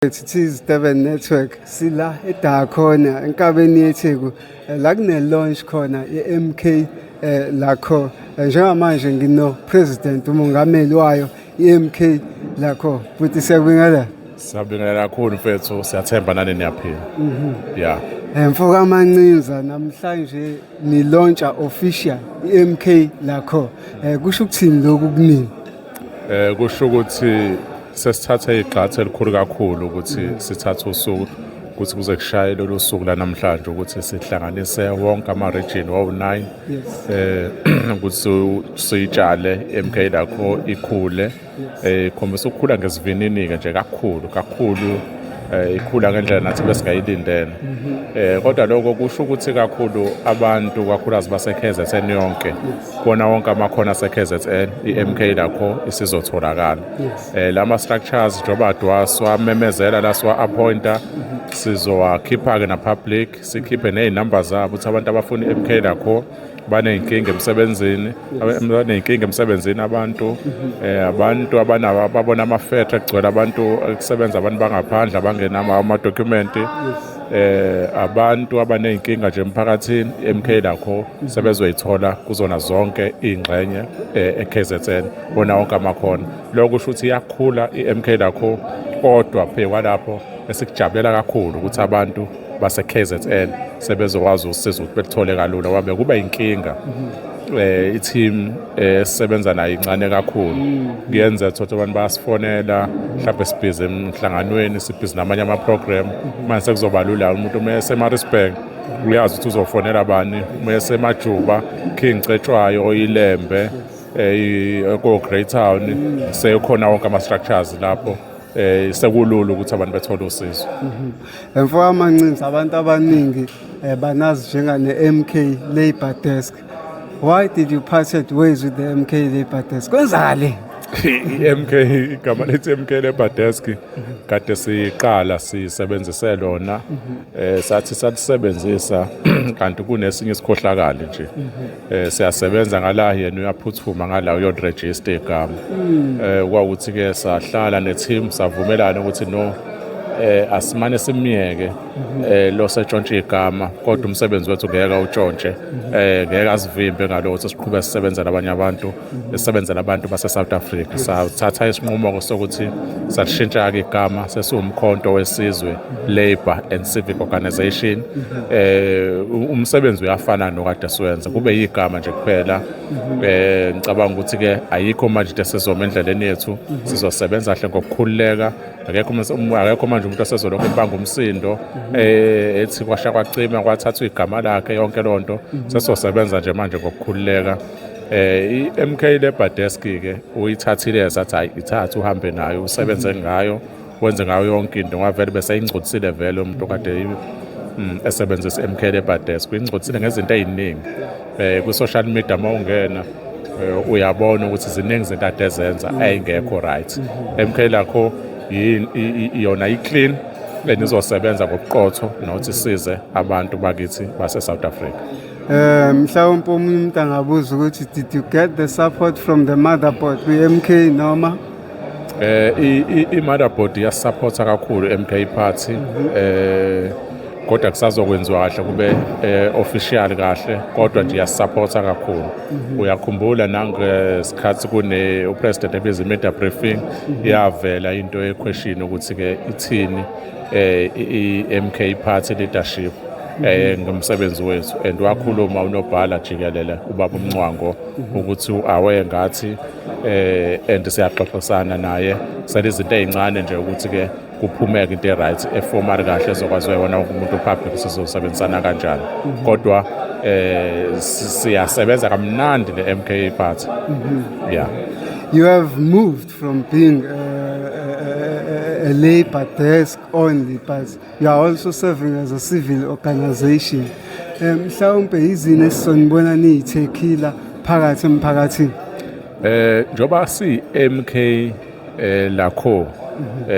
It is Durban Network sila eDa khona enkabeni yeTheku la kune launch khona iMK lakho njengamanje ngino president umongameli wayo iMK lakho futhi siyabingelela Siyabingelela kakhulu mfethu siyathemba nani niyaphila. Yeah. Mfoka amancinza namhlanje ni launcha official iMK lakho kusho ukuthini lokhu kunini Kusho ukuthi sesithathe igxathu elikhulu kakhulu ukuthi sithathe usuku ukuthi kuze kushaye lolu suku la namhlanje ukuthi sihlanganise wonke ama-region wawu-9 ukuthi siyitshale MK lakho ikhule ikhombisa ukukhula ngesivinini-ke nje kakhulu ikhula ngendlela nathi besingayilindele kodwa lokho kusho ukuthi kakhulu abantu kakhulukazi base-KZN yonke bona wonke amakhono ase-KZN i-MK lakho isizotholakala lama structures njengoba siwamemezela la siwa-appointa sizowakhipha-ke na-public sikhiphe ney'namba zabo ukuthi abantu abafuna i-MK lakho baney'nkinga emsebenzini abantu babona amafetha ekugcwele abantu ekusebenza abantu bangaphandle abangenama amadokhumenti abantu abaney'nkinga nje emphakathini i-MK lakho sebezoyithola kuzona zonke iy'ngxenye e-KZN bona wonke amakhono lokho kusho ukuthi iyakhula i-MK lakho kodwa phe kwalapho esikujabulela kakhulu ukuthi abantu base-KZN sebezokwazi usizo ukuthi belithole kalula wabe kuba inkinga i-team esisebenza nayo incane kakhulu kuyenza ukuthi abantu bayasifonela mhlawumbe sibhizi emhlanganweni sibhizi namanye ama-program manje sekuzoba lula umuntu uma esemarisburg uyazi ukuthi uzofonela bani uma esemajuba King Cetshwayo oyilembe ko-Greytown sekhona wonke ama-structures lapho sekulula ukuthi abantu bethole usizo. Mfoka amancinza abantu abaningi banazi njengane-MK Labour Desk. Why did you part ways with the MK Labour Desk? Kwenzakale i-MK igama lethi MK Labour Desk kade siqala sisebenzise lona sathi salisebenzisa kanti kunesinye isikhohlakali nje siyasebenza ngala yena uyaphuthuma ngala uyoregister igama kwawuthi ke sahlala neteam savumelana ukuthi no asimane simiyeke lo setshontshe igama kodwa umsebenzi wethu ngeke utshontshe ngeke asivimbe ngalokho siqhubeka sisebenza nabanye abantu sisebenza nabantu base South Africa sathatha isinqumo sokuthi sashintsha igama sesiwumkhonto wesizwe Labour and Civic Organisation umsebenzi uyafana nokade siwenza kube yigama nje kuphela ngicabanga ukuthi ke ayikho manje tesizoma endleleni yethu sizosebenza kahle ngokukhululeka akekho manje umuntu asezolokhu ebanga umsindo ethi kwasha kwacima kwathathwa igama lakhe yonke lonto sesosebenza nje manje ngokukhululeka i-MK Labour Desk ke uyithathile sathi hayi ithatha uhambe nayo usebenze ngayo wenze ngayo yonke into ngavele bese ingcotsile vele umuntu kade esebenzisa i-MK Labour Desk ingcotsile ngezinto eziningi ku-social media mawungena uyabona ukuthi ziningi izinto ade zenza ayingekho right MK lakho yona i-clean benizosebenza ngobuqotho nokuthi size abantu bakithi base South Africa. Mhlawumbe umuntu angabuza ukuthi did you get the support from the motherboard kwi-MK noma i-motherboard iyasupporta kakhulu MK party kodwa kusazokwenziwa kahle kube official kahle kodwa nje iyasupporta kakhulu uyakhumbula nangesikhathi kune upresident ebiza media briefing yavela into yequestion ukuthi ke ithini i-MK party leadership ngomsebenzi wethu and wakhuluma unobhala jikelele ubaba uMncwango ukuthi awe ngathi and siyaxoxisana naye selizinto ezincane nje ukuthi ke kuphumeka into right eformal kahle ezokwaziwa wona umuntu public sizosebenzisana kanjani kodwa siyasebenza kamnandi ne-MK party. Yeah, you have moved from being a Labour Desk only, but you are also serving as a civil organization. Mhlawumbe izini esizonibona niyithekila phakathi emphakathini njoba si-MK lakho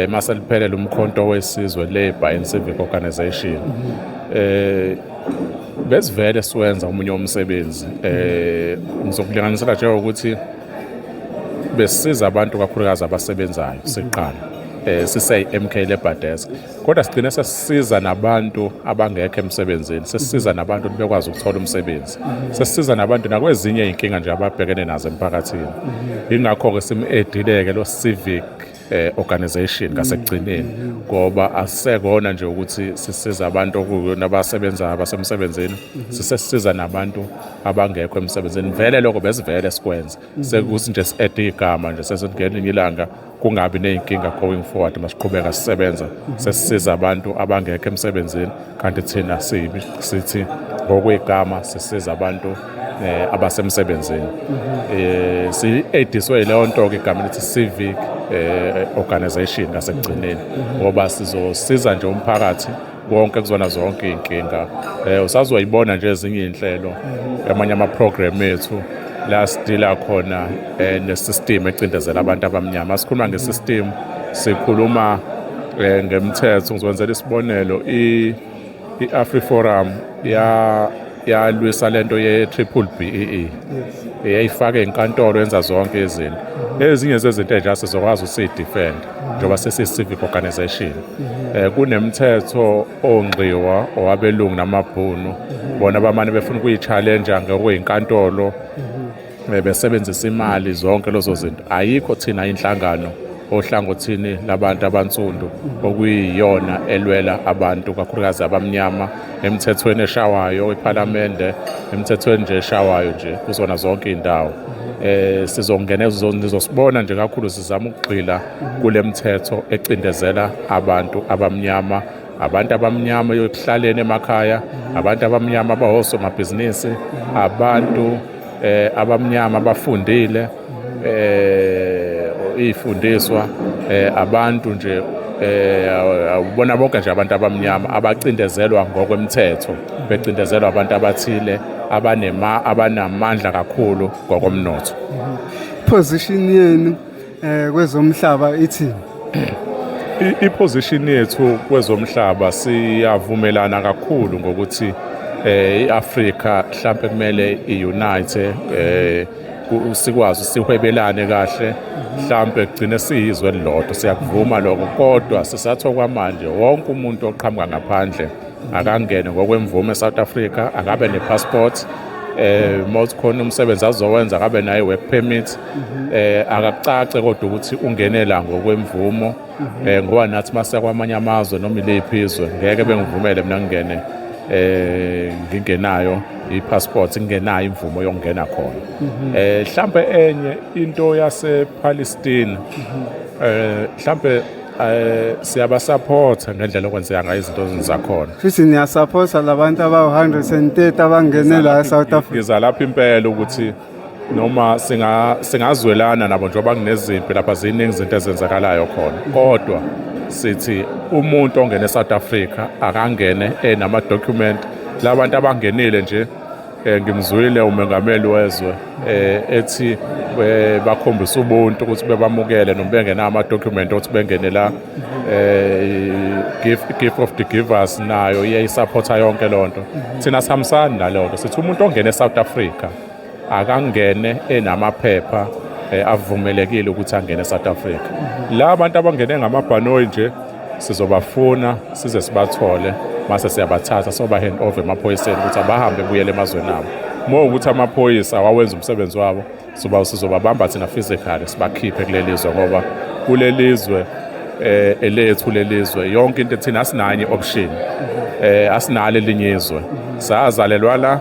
maseliphelele umkhonto wesizwe Labour and Civic Organisation besivele siwenza umunye umsebenzi ngizokulinganisela nje ukuthi besisiza abantu kakhulukazi abasebenzayo siqala sise-MK Labour Desk, kodwa sigcine sesisiza nabantu abangekho emsebenzini, sesisiza nabantu bekwazi ukuthola umsebenzi, sesisiza nabantu nakwezinye iy'nkinga nje ababhekene nazo emphakathini. Ingakho-ke sim-edile-ke lo civic organization ngasekugcineni, ngoba asisekona nje ukuthi sisiza abantu nabasebenzayo abasemsebenzini, sisesiza nabantu abangekho emsebenzini. Vele lokho besivele sikwenza, sekuthi nje si-ede igama nje sesingelinye ilanga kungabi ney'nkinga going forward masiqhubeka sisebenza, sesisiza abantu abangekho emsebenzini, kanti thina sithi ngokwegama sisiza abantu abasemsebenzini. Si-ediswe leyo nto-ke igama lithi civic organization ngasekugcineni, ngoba sizosiza nje umphakathi wonke kuzona zonke iy'nkinga. Usazoyibona nje ezinye iy'nhlelo amanye ama-program ethu la sidila khona ne-system ecindezela abantu abamnyama. Sikhuluma nge-system, sikhuluma ngemthetho. Ngizowenzela isibonelo, i-AfriForum yalwisa lento ye-BBBEE, yayifake inkantolo yenza zonke izinto. Ezinye zezinto nje sizokwazi ukusiyidefend njengoba sesi-civic organization. Kunemthetho ongqiwa owabelungu namabhunu, bona bamane befuna ukuyi-challenge ngokweyinkantolo, besebenzisa imali zonke lezo zinto. Ayikho thina inhlangano ohlangothini labantu abansundu okuyiyona elwela abantu kakhulukazi abamnyama emthethweni eshawayo ePhalamende, emthethweni nje eshawayo nje kuzona zonke iy'ndawo. Sizongena nizosibona nje kakhulu sizama ukugxila kule mthetho ecindezela abantu abamnyama, abantu abamnyama ekuhlaleni emakhaya, abantu abamnyama abahosomabhizinisi, abantu abamnyama abafundile, iy'fundiswa, abantu nje ubona bonke nje abantu abamnyama abacindezelwa ngokwemthetho, becindezelwa abantu abathile abanamandla kakhulu ngokomnotho. Position yenu kwezomhlaba ithini? I-position yethu kwezomhlaba siyavumelana kakhulu ngokuthi i-Afrika mhlawumbe kumele i-unite, sikwazi sihwebelane kahle, mhlawumbe kugcine siyizwe elilodwa. Siyakuvuma lokho, kodwa sisatho kwamanje wonke umuntu oqhamuka ngaphandle akangene ngokwemvume eSouth Africa, akabe nepassport, mawuthi khona umsebenzi azowenza akabe nayo work permit, akacace kodwa ukuthi ungene la ngokwemvumo, ngoba nathi mase kwamanye amazwe noma iliphi izwe ngeke bengivumele mina ngingene ngingenayo i-passport, ngingenayo imvumo yokungena khona. Mhlambe enye into yase-Palestine, mhlambe siyabasupporta ngendlela okwenzeka ngayo izinto zakhona. Futhi niyasupporta labantu abawu-130 abangene la eSouth Africa. Ngiza lapha impela ukuthi noma singazwelana nabo njengoba kunezimpi lapha ziningi izinto ezenzakalayo khona, kodwa sithi umuntu ongene eSouth Africa akangene nama-document. Labantu abangenile nje, ngimzwile umengameli wezwe ethi bakhombisa ubuntu ukuthi bebamukele noma bengenayo ama-document ukuthi bengene la. Gift of the Givers nayo iyayisupporta yonke loo nto. Thina sihambisani naloo nto, sithi umuntu ongene eSouth Africa akangene enamaphepha avumelekile ukuthi angene eSouth Africa. La abantu abangene ngamabhanoyi nje sizobafuna size sibathole, mase siyabathatha soba hand over emaphoyiseni ukuthi abahambe buyele emazweni abo. Uma ukuthi amaphoyisa awawenza umsebenzi wabo, sizobabamba thina physically sibakhiphe kuleli zwe, ngoba kuleli zwe elethu lelizwe yonke into thina asinayo option, asinalo elinye izwe, sazalelwa la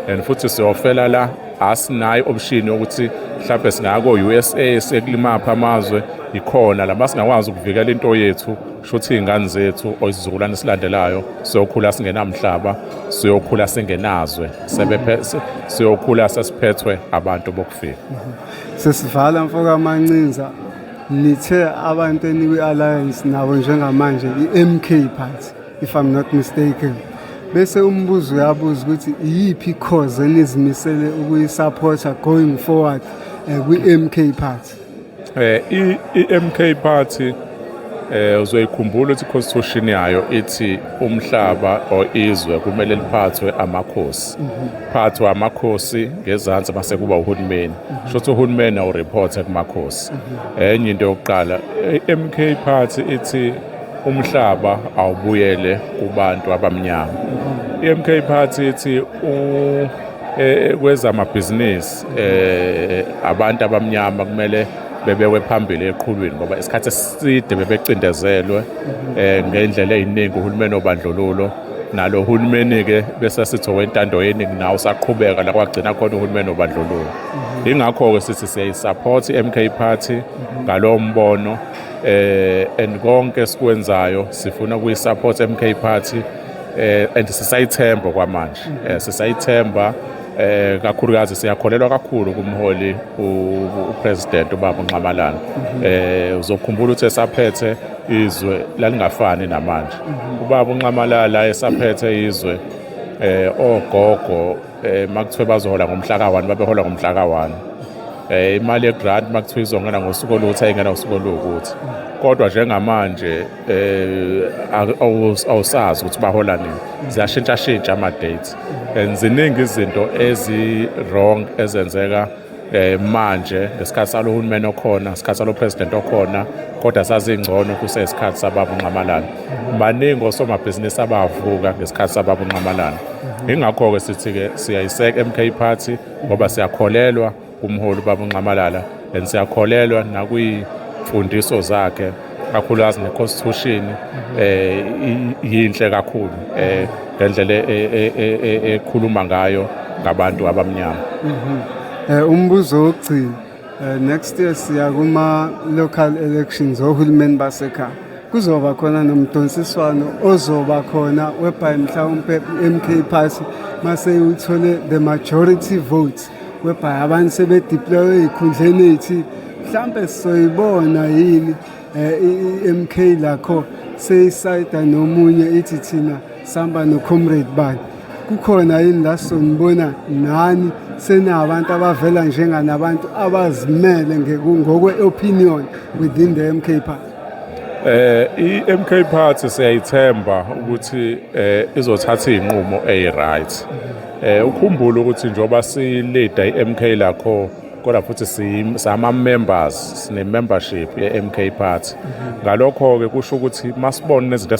and futhi siyofela la. Asinayo option yokuthi mhlawumbe singako USA sekulimapha amazwe, ikhona la basingakwazi ukuvikela into yethu, shothi iy'ngane zethu oyisizukulwane esilandelayo siyokhula singenamhlaba, siyokhula singenazwe, siyokhula sesiphethwe abantu bokufika. Sesivala mfoka amancinza, nithe abantu enikwi-alliance nabo njengamanje i-MK Party, if I'm not mistaken. Bese umbuzo uyabuza ukuthi iyiphi cause enizimisele ukuyisupporta going forward kwi-MK Party? I-MK Party uzoyikhumbula ukuthi i-constitution yayo ithi umhlaba or izwe kumele liphathwe amakhosi. Phathwe amakhosi ngezansi base kuba uhulumeni. Shothi uhulumeni awureport kumakhosi. Enye into yokuqala, i-MK Party ithi umhlaba awubuyele kubantu abamnyama. I-MK Party ithi kwezamabhizinisi abantu abamnyama kumele bebekwe phambili eqhulwini ngoba isikhathi eside bebecindezelwe ngendlela eziningi uhulumeni obandlululo nalo hulumeni-ke bese sithi wentando yeningi nawo usaqhubeka la kwagcina khona uhulumeni obandlululo. Ingakho-ke sithi siyayisupport i-MK Party ngalowo mbono and konke esikwenzayo sifuna ukuyisupport MK Party and sisayithemba kwamanje. Sisayithemba kakhulukazi siyakholelwa kakhulu kumholi upresident ubaba uNxamalala. Uzokhumbula ukuthi esaphethe izwe lalingafani namanje. Ubaba uNxamalala esaphethe izwe ogogo makuthiwe bazohola ngomhla ka1 babehola ngomhla ka1. Imali yegrant makuthiwe izongena ngosuku oluthi ayingena ngosuku olukuthi. Kodwa njengamanje awusazi ukuthi bahola nini. Ziyashintsha ama-dates. Ziningi izinto ezi-wrong ezenzeka manje ngesikhathi salo hulumeni okhona, ngesikhathi salo president okhona, kodwa sazingcono kuseyisikhathi sababa uNxamalala. Baningi osomabhizinisi abavuka ngesikhathi sababa uNxamalala. Ingakho-ke sithi-ke siyayiseka MK Party ngoba siyakholelwa kumholi ubaba uNxamalala and siyakholelwa nakuyimfundiso zakhe kakhulukazi ne-constitution yinhle kakhulu ngendlela ekhuluma ngayo ngabantu abamnyama. Umbuzo wokugcina, next year siya kuma local elections ohulumeni basekhaya. Kuzoba khona nomdonsiswano ozoba khona webhayi mhlawumbe MK Party mase uthole the majority votes webhayi abantu sebedeploy ezikhundleni ezithi mhlawumbe sizoyibona yini i-MK lakho seyisayida nomunye ithi thina samba no-comrade bani. Kukhona yini la sonibona nani senabantu abavela njenganabantu abazimele ngokwe-opinion within the MK Party? I-MK Party siyayithemba ukuthi izothatha iy'nqumo eyi-right. Ukhumbule ukuthi njengoba si-leader i-MK lakho kodwa futhi sama-members sine-membership ye-MK Party. Ngalokho-ke kusho ukuthi masibona nezinto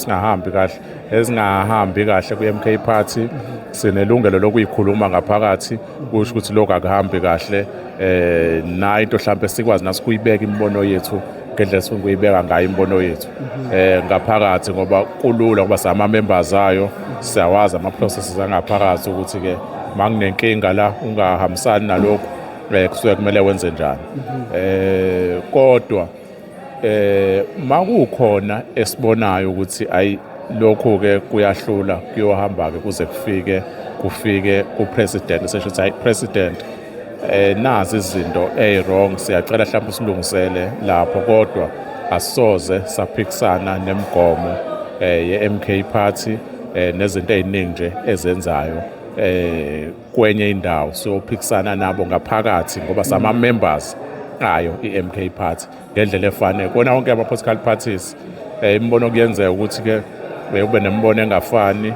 ezingahambi kahle kwi-MK Party sinelungelo lokuyikhuluma ngaphakathi kusho ukuthi lokhu akuhambi kahle na into mhlawumbe sikwazi nasikuyibeka imibono yethu ngendlela sifuna ukuyibeka ngayo imibono yethu ngaphakathi ngoba kulula ngoba sama-members ayo siyawazi ama-processes angaphakathi ukuthi-ke makunenkinga la ungahambisani nalokhu kusuke kumele wenze njani. Kodwa makukhona esibonayo ukuthi ayi lokho-ke kuyahlula kuyohamba-ke kuze kufike upresident esesho ukuthi hayi president nazi izinto eyi-wrong siyacela mhlawumbe usilungisele lapho kodwa asisoze saphikisana nemigomo ye-MK Party nezinto eziningi nje ezenzayo kwenye indawo sophikisana nabo ngaphakathi ngoba sama-members ayo i-MK Party ngendlela efanele kona wonke ama-political parties imibono kuyenzeka ukuthi-ke ube nemibono engafani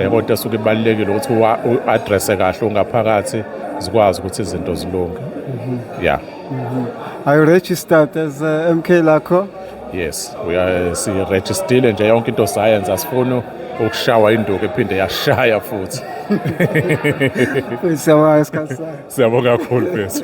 kodwa suke ibalulekile ukuthi u-addresse kahle ungaphakathi zikwazi ukuthi izinto zilunge. Yeah. Are you registered as MK lakho? Yes, si-registile nje yonke into sayenza asifuna ukushawa induku ephinde yashaya futhi. Siyabonga isikhathi sakho. Siyabonga kakhulu Pethu.